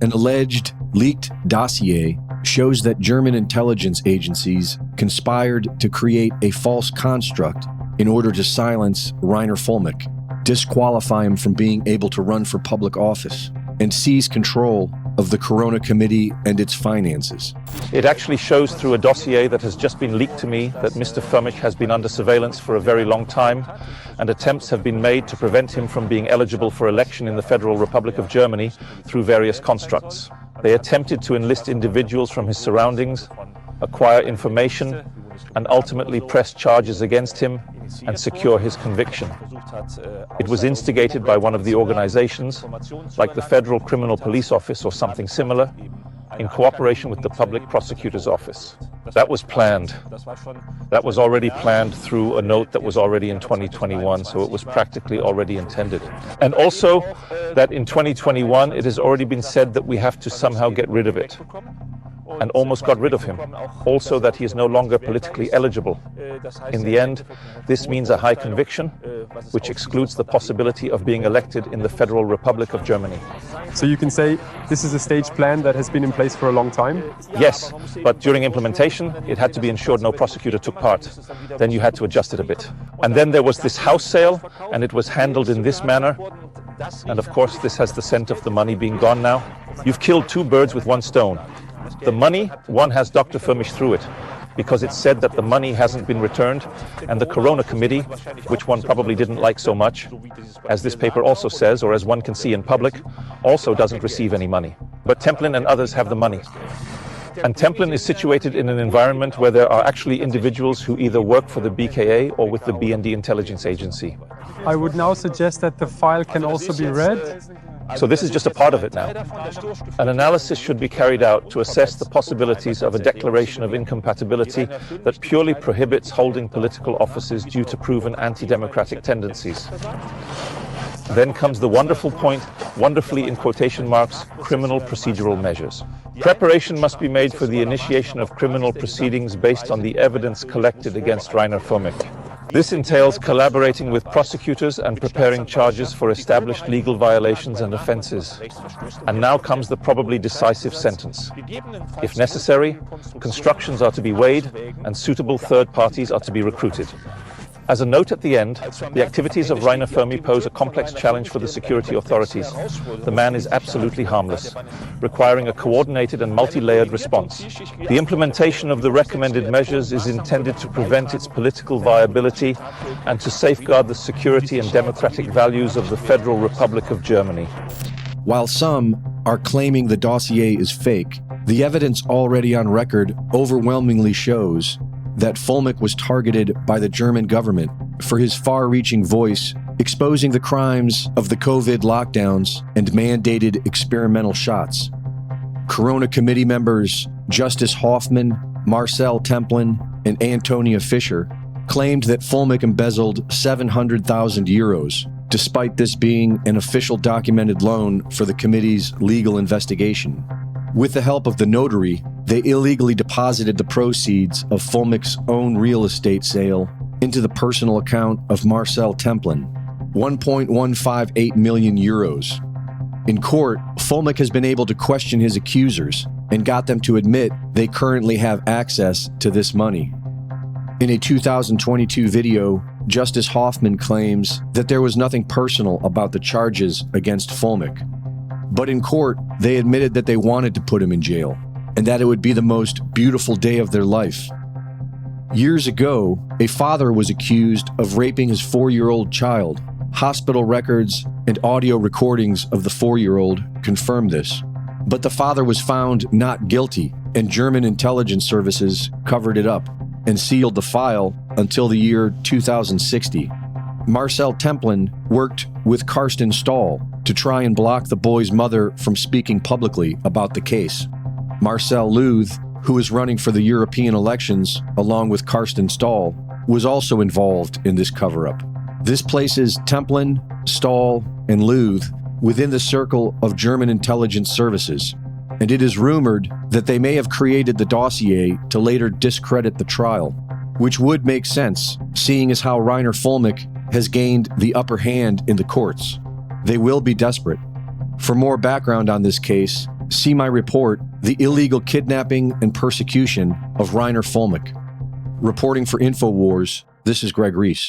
An alleged leaked dossier shows that German intelligence agencies conspired to create a false construct in order to silence Reiner Fuëllmich, disqualify him from being able to run for public office, and seize control of the Corona Committee and its finances. It actually shows through a dossier that has just been leaked to me that Mr. Fuëllmich has been under surveillance for a very long time, and attempts have been made to prevent him from being eligible for election in the Federal Republic of Germany through various constructs. They attempted to enlist individuals from his surroundings, acquire information, and ultimately press charges against him and secure his conviction. It was instigated by one of the organizations, like the Federal Criminal Police Office or something similar, in cooperation with the Public Prosecutor's Office. That was planned. That was already planned through a note that was already in 2021, so it was practically already intended. And also that in 2021, it has already been said that we have to somehow get rid of it. And almost got rid of him. Also that he is no longer politically eligible. In the end, this means a high conviction, which excludes the possibility of being elected in the Federal Republic of Germany. So you can say this is a stage plan that has been in place for a long time? Yes, but during implementation, it had to be ensured no prosecutor took part. Then you had to adjust it a bit. And then there was this house sale, and it was handled in this manner. And of course, this has the scent of the money being gone now. You've killed two birds with one stone. The money, one has Dr. Fuëllmich through it, because it said that the money hasn't been returned, and the Corona Committee, which one probably didn't like so much, as this paper also says, or as one can see in public, also doesn't receive any money. But Templin and others have the money. And Templin is situated in an environment where there are actually individuals who either work for the BKA or with the BND intelligence agency. I would now suggest that the file can also be read. So this is just a part of it now. An analysis should be carried out to assess the possibilities of a declaration of incompatibility that purely prohibits holding political offices due to proven anti-democratic tendencies. Then comes the wonderful point, wonderfully in quotation marks, criminal procedural measures. Preparation must be made for the initiation of criminal proceedings based on the evidence collected against Reiner Fuëllmich. This entails collaborating with prosecutors and preparing charges for established legal violations and offenses. And now comes the probably decisive sentence. If necessary, constructions are to be weighed and suitable third parties are to be recruited. As a note at the end, the activities of Reiner Fuëllmich pose a complex challenge for the security authorities. The man is absolutely harmless, requiring a coordinated and multi-layered response. The implementation of the recommended measures is intended to prevent its political viability and to safeguard the security and democratic values of the Federal Republic of Germany. While some are claiming the dossier is fake, the evidence already on record overwhelmingly shows that Fuëllmich was targeted by the German government for his far-reaching voice, exposing the crimes of the COVID lockdowns and mandated experimental shots. Corona Committee members Justice Hoffmann, Marcel Templin, and Antonia Fischer claimed that Fuëllmich embezzled 700,000 euros, despite this being an official documented loan for the committee's legal investigation. With the help of the notary, they illegally deposited the proceeds of Fuëllmich's own real estate sale into the personal account of Marcel Templin, 1.158 million euros. In court, Fuëllmich has been able to question his accusers and got them to admit they currently have access to this money. In a 2022 video, Justice Hoffmann claims that there was nothing personal about the charges against Fuëllmich. But in court, they admitted that they wanted to put him in jail, and that it would be the most beautiful day of their life. Years ago, a father was accused of raping his 4-year-old child. Hospital records and audio recordings of the 4-year-old confirm this. But the father was found not guilty, and German intelligence services covered it up and sealed the file until the year 2060. Marcel Templin worked with Carsten Stahl to try and block the boy's mother from speaking publicly about the case. Marcel Luth, who is running for the European elections along with Carsten Stahl, was also involved in this cover-up. This places Templin, Stahl, and Luth within the circle of German intelligence services, and it is rumored that they may have created the dossier to later discredit the trial, which would make sense, seeing as how Reiner Fuëllmich has gained the upper hand in the courts. They will be desperate. For more background on this case, See my report, The Illegal Kidnapping and Persecution of Reiner Fuëllmich. Reporting for InfoWars, this is Greg Reese.